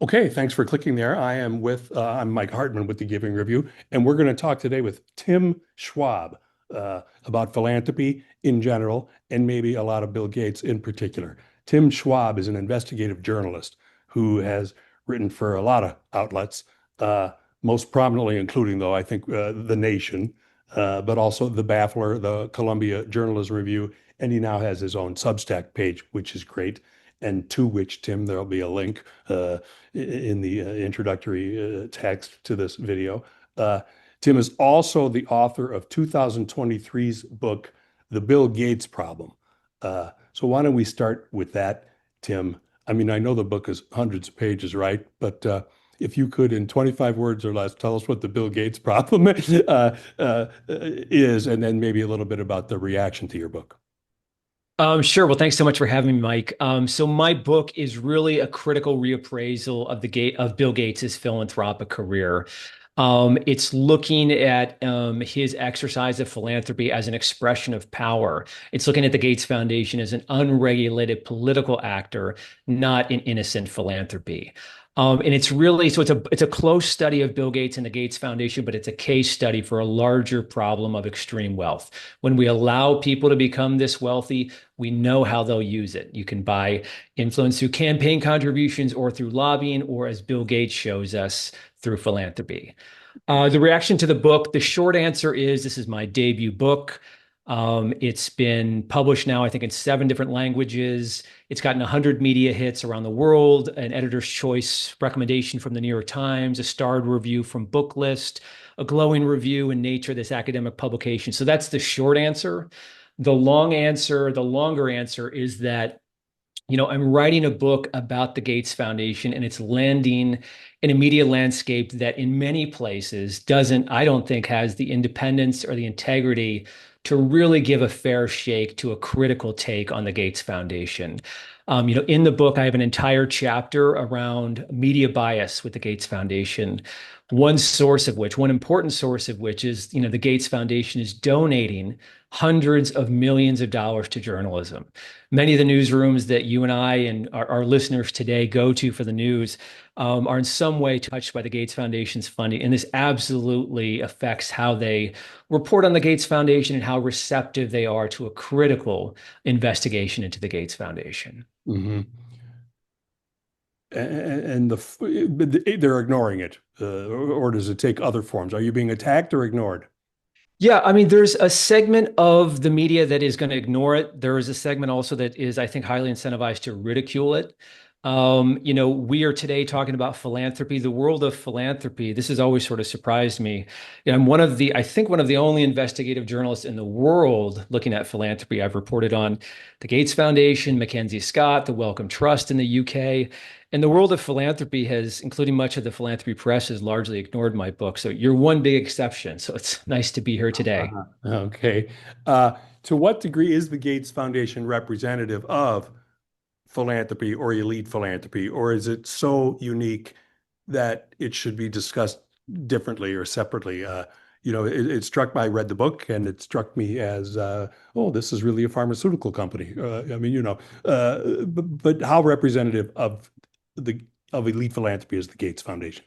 Okay, thanks for clicking there. I'm Mike Hartmann with the Giving Review, and we're going to talk today with Tim Schwab about philanthropy in general and maybe a lot of Bill Gates in particular. Tim Schwab is an investigative journalist who has written for a lot of outlets, uh, most prominently including, though, I think, The Nation, but also The Baffler, the Columbia Journalism Review, and he now has his own Substack page, which is great, and to which, Tim, there'll be a link in the introductory text to this video. Uh, Tim is also the author of 2023's book, The Bill Gates Problem. So why don't we start with that, Tim? I mean, I know the book is hundreds of pages, right? But if you could, in 25 words or less, tell us what the Bill Gates problem is, and then maybe a little bit about the reaction to your book. Sure. Well, thanks so much for having me, Mike. So my book is really a critical reappraisal of Bill Gates's philanthropic career. It's looking at his exercise of philanthropy as an expression of power. It's looking at the Gates Foundation as an unregulated political actor, not an innocent philanthropy. And it's really it's a close study of Bill Gates and the Gates Foundation, but it's a case study for a larger problem of extreme wealth. When we allow people to become this wealthy, we know how they'll use it. You can buy influence through campaign contributions or through lobbying, or as Bill Gates shows us, through philanthropy. The reaction to the book, the short answer is this is my debut book. It's been published now, I think, in 7 different languages. It's gotten 100 media hits around the world, an editor's choice recommendation from the New York Times, a starred review from Booklist, a glowing review in Nature, this academic publication. So that's the short answer. The longer answer is that I'm writing a book about the Gates Foundation, and it's landing in a media landscape that in many places I don't think, has the independence or the integrity to really give a fair shake to a critical take on the Gates Foundation. In the book, I have an entire chapter around media bias with the Gates Foundation. One important source of which is, the Gates Foundation is donating hundreds of millions of dollars to journalism. Many of the newsrooms that you and I and our listeners today go to for the news are in some way touched by the Gates Foundation's funding. And this absolutely affects how they report on the Gates Foundation and how receptive they are to a critical investigation into the Gates Foundation. Mhm. And they're ignoring it, or does it take other forms? Are you being attacked or ignored? Yeah, I mean, there's a segment of the media that is going to ignore it. There is a segment also that is, I think, highly incentivized to ridicule it. We are today talking about philanthropy, the world of philanthropy. This has always sort of surprised me. I'm I think one of the only investigative journalists in the world looking at philanthropy. I've reported on the Gates Foundation, Mackenzie Scott, the Wellcome Trust in the UK. And the world of philanthropy has, including much of the philanthropy press, has largely ignored my book. So you're one big exception. So it's nice to be here today. Uh-huh. Okay. To what degree is the Gates Foundation representative of philanthropy or elite philanthropy, or is it so unique that it should be discussed differently or separately? It struck me, I read the book, and it struck me as, oh, this is really a pharmaceutical company. But how representative the of elite philanthropy is the Gates Foundation?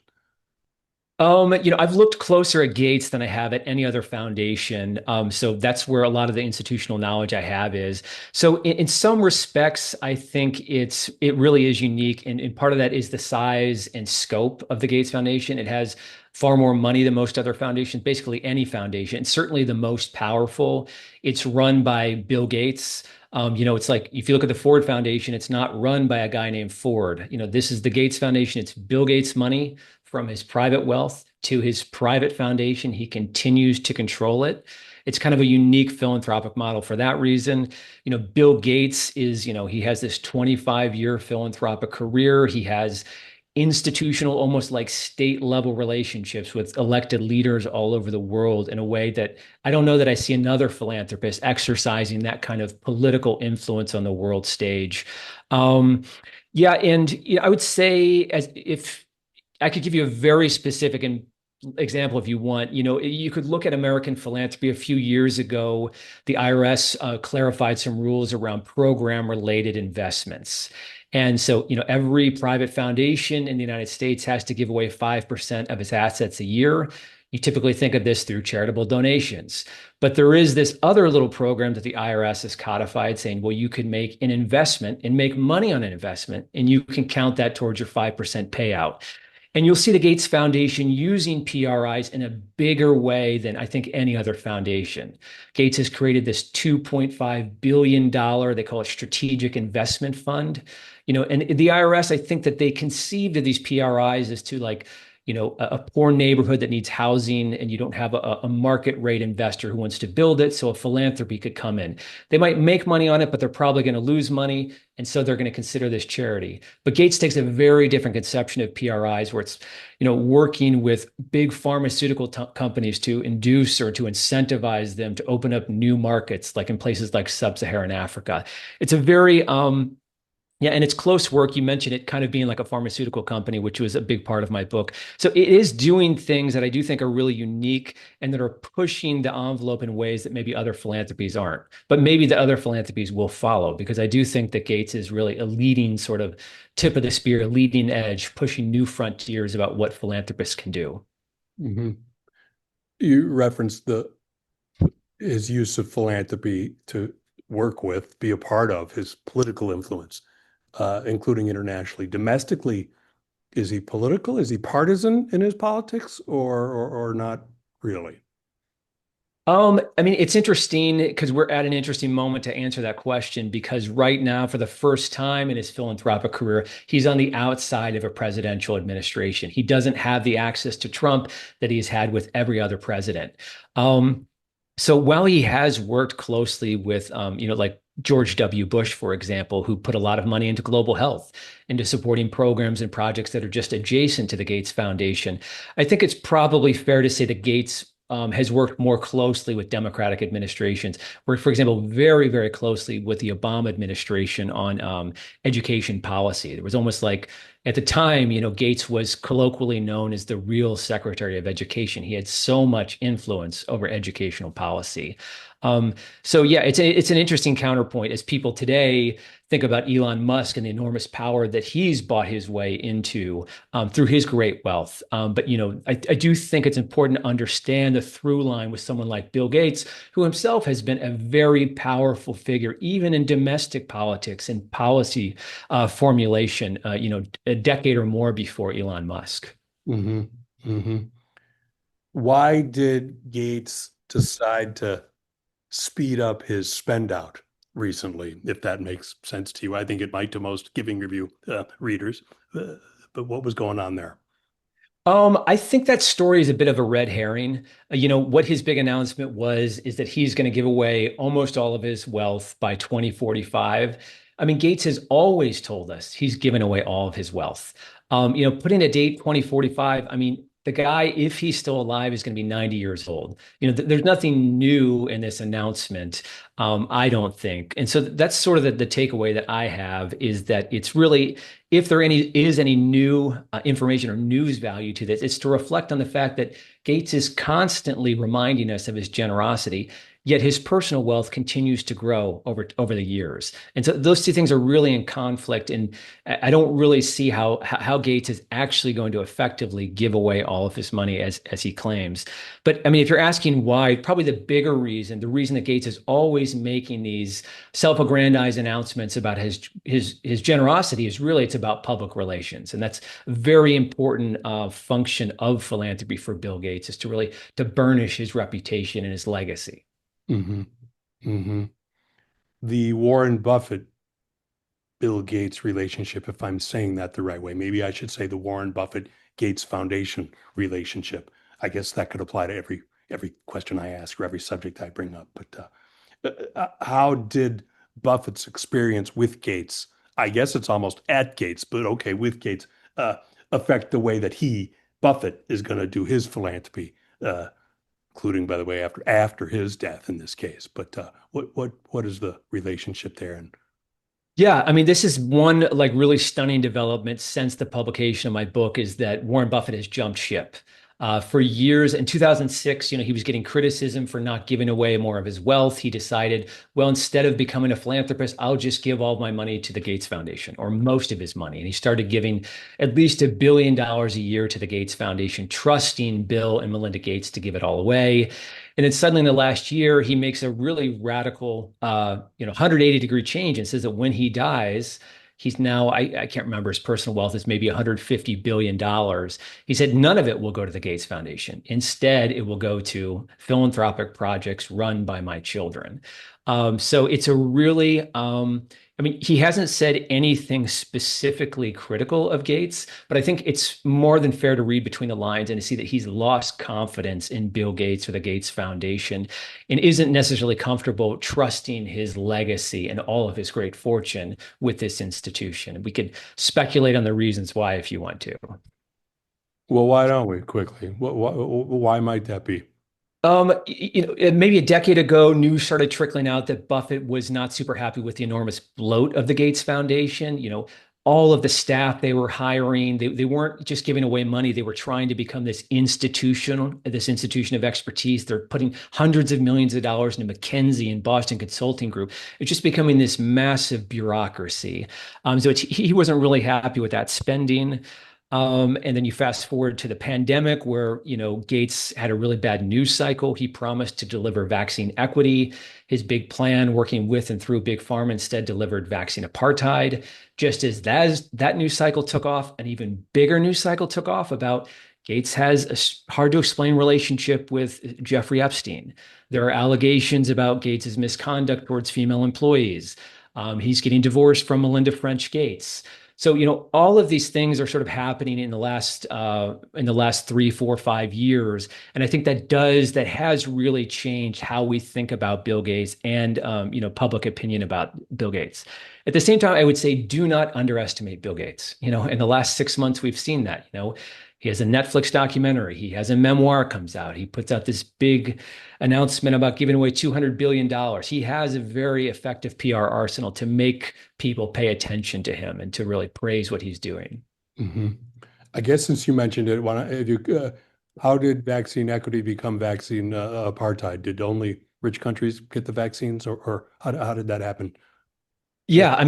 I've looked closer at Gates than I have at any other foundation. So that's where a lot of the institutional knowledge I have is. So in some respects, I think it really is unique. And part of that is the size and scope of the Gates Foundation. It has far more money than most other foundations, basically any foundation. It's certainly the most powerful. It's run by Bill Gates. It's like if you look at the Ford Foundation, it's not run by a guy named Ford. This is the Gates Foundation. It's Bill Gates' money from his private wealth to his private foundation. He continues to control it. It's kind of a unique philanthropic model for that reason. Bill Gates he has this 25-year philanthropic career. He has institutional, almost like state level relationships with elected leaders all over the world in a way that I don't know that I see another philanthropist exercising that kind of political influence on the world stage. Yeah, and I would say, as if I could give you a very specific example if you want. You could look at American philanthropy a few years ago. The IRS clarified some rules around program related investments. And so, every private foundation in the United States has to give away 5% of its assets a year. You typically think of this through charitable donations. But there is this other little program that the IRS has codified saying, well, you could make an investment and make money on an investment, and you can count that towards your 5% payout. And you'll see the Gates Foundation using PRIs in a bigger way than I think any other foundation. Gates has created this $2.5 billion, they call it strategic investment fund. And the IRS, I think that they conceived of these PRIs as to like, a poor neighborhood that needs housing and you don't have a market rate investor who wants to build it. So a philanthropy could come in. They might make money on it, but they're probably going to lose money. And so they're going to consider this charity. But Gates takes a very different conception of PRIs where it's, working with big pharmaceutical companies to induce or to incentivize them to open up new markets, like in places like sub-Saharan Africa. It's a very, yeah, and it's close work. You mentioned it kind of being like a pharmaceutical company, which was a big part of my book. So it is doing things that I do think are really unique and that are pushing the envelope in ways that maybe other philanthropies aren't. But maybe the other philanthropies will follow because I do think that Gates is really a leading sort of tip of the spear, leading edge, pushing new frontiers about what philanthropists can do. Hmm. You referenced his use of philanthropy to work with, be a part of his political influence, including internationally. Domestically, is he political? Is he partisan in his politics, or not really? I mean, it's interesting because we're at an interesting moment to answer that question because right now, for the first time in his philanthropic career, he's on the outside of a presidential administration. He doesn't have the access to Trump that he's had with every other president. So while he has worked closely with, like George W. Bush, for example, who put a lot of money into global health, into supporting programs and projects that are just adjacent to the Gates Foundation, I think it's probably fair to say that Gates has worked more closely with Democratic administrations. Worked, for example, very, very closely with the Obama administration on education policy. There was almost like at the time, Gates was colloquially known as the real Secretary of Education. He had so much influence over educational policy. Um, so yeah, it's an interesting counterpoint as people today think about Elon Musk and the enormous power that he's bought his way into through his great wealth. But I do think it's important to understand the through line with someone like Bill Gates, who himself has been a very powerful figure, even in domestic politics and policy formulation. A decade or more before Elon Musk. Hmm. Hmm. Why did Gates decide to speed up his spend out recently, if that makes sense to you? I think it might to most Giving Review readers. But what was going on there? I think that story is a bit of a red herring. What his big announcement was is that he's going to give away almost all of his wealth by 2045. I mean, Gates has always told us he's given away all of his wealth. Putting a date 2045, I mean, the guy, if he's still alive, is going to be 90 years old. There's nothing new in this announcement, I don't think. And so that's sort of the takeaway that I have is that it's really, if there is any new information or news value to this, it's to reflect on the fact that Gates is constantly reminding us of his generosity, yet his personal wealth continues to grow over the years. And so those two things are really in conflict. And I don't really see how Gates is actually going to effectively give away all of his money as he claims. But I mean, if you're asking why, probably the bigger reason, the reason that Gates is always making these self-aggrandized announcements about his generosity is really it's about public relations, and that's a very important function of philanthropy for Bill Gates is to really to burnish his reputation and his legacy. Hmm. Hmm. The Warren Buffett Bill Gates relationship, if I'm saying that the right way. Maybe I should say the Warren Buffett Gates Foundation relationship. I guess that could apply to every question I ask or every subject I bring up. But how did Buffett's experience with Gates, I guess it's almost at Gates, but okay, with Gates, uh, affect the way that Buffett, is going to do his philanthropy, including, by the way, after his death in this case. But what is the relationship there? And Yeah, I mean, this is one like really stunning development since the publication of my book is that Warren Buffett has jumped ship. For years, in 2006, he was getting criticism for not giving away more of his wealth. He decided, well, instead of becoming a philanthropist, I'll just give all my money to the Gates Foundation, or most of his money. And he started giving at least $1 billion a year to the Gates Foundation, trusting Bill and Melinda Gates to give it all away. And then suddenly in the last year, he makes a really radical, 180-degree change and says that when he dies, he's now, I can't remember, his personal wealth is maybe $150 billion. He said none of it will go to the Gates Foundation. Instead, it will go to philanthropic projects run by my children. So it's a really, he hasn't said anything specifically critical of Gates, but I think it's more than fair to read between the lines and to see that he's lost confidence in Bill Gates or the Gates Foundation and isn't necessarily comfortable trusting his legacy and all of his great fortune with this institution. We could speculate on the reasons why if you want to. Well, why don't we quickly? Why might that be? Maybe a decade ago, news started trickling out that Buffett was not super happy with the enormous bloat of the Gates Foundation. All of the staff they were hiring, they weren't just giving away money. They were trying to become this institution of expertise. They're putting hundreds of millions of dollars into McKinsey and Boston Consulting Group. It's just becoming this massive bureaucracy. So he wasn't really happy with that spending. And then you fast forward to the pandemic where, Gates had a really bad news cycle. He promised to deliver vaccine equity. His big plan working with and through Big Pharma instead delivered vaccine apartheid. Just as that news cycle took off, an even bigger news cycle took off about Gates has a hard to explain relationship with Jeffrey Epstein. There are allegations about Gates's misconduct towards female employees. He's getting divorced from Melinda French Gates. So, all of these things are sort of happening in the last 3, 4, 5 years. And I think that has really changed how we think about Bill Gates and, public opinion about Bill Gates. At the same time, I would say do not underestimate Bill Gates. In the last 6 months, we've seen that. He has a Netflix documentary. He has a memoir comes out. He puts out this big announcement about giving away $200 billion. He has a very effective PR arsenal to make people pay attention to him and to really praise what he's doing. Mm-hmm. I guess since you mentioned it, how did vaccine equity become vaccine apartheid? Did only rich countries get the vaccines, or how did that happen? Yeah,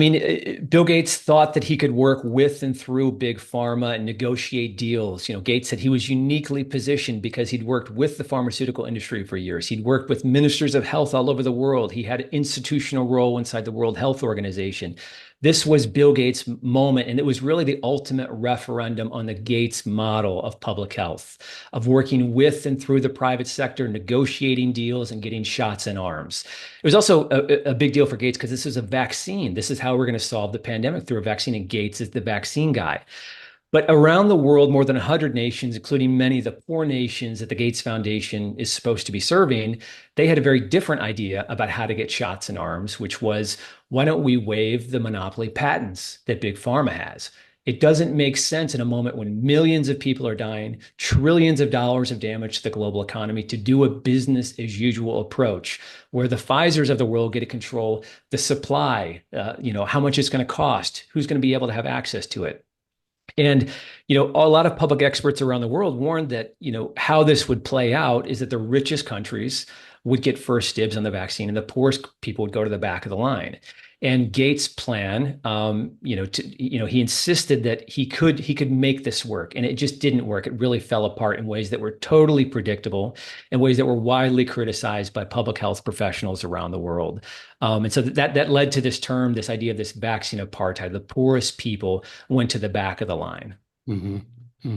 Bill Gates thought that he could work with and through Big Pharma and negotiate deals. Gates said he was uniquely positioned because he'd worked with the pharmaceutical industry for years. He'd worked with ministers of health all over the world. He had an institutional role inside the World Health Organization. This was Bill Gates' moment, and it was really the ultimate referendum on the Gates model of public health, of working with and through the private sector, negotiating deals and getting shots in arms. It was also a big deal for Gates because this is a vaccine. This is how we're going to solve the pandemic through a vaccine, and Gates is the vaccine guy. But around the world, more than 100 nations, including many of the poor nations that the Gates Foundation is supposed to be serving, they had a very different idea about how to get shots in arms, which was, why don't we waive the monopoly patents that Big Pharma has? It doesn't make sense in a moment when millions of people are dying, trillions of dollars of damage to the global economy, to do a business as usual approach where the Pfizers of the world get to control the supply, how much it's going to cost, who's going to be able to have access to it. And, a lot of public experts around the world warned that, how this would play out is that the richest countries would get first dibs on the vaccine and the poorest people would go to the back of the line. And Gates' plan, he insisted that he could make this work, and it just didn't work. It really fell apart in ways that were totally predictable, in ways that were widely criticized by public health professionals around the world. And so that led to this term, this idea of this vaccine apartheid. The poorest people went to the back of the line. Mm-hmm.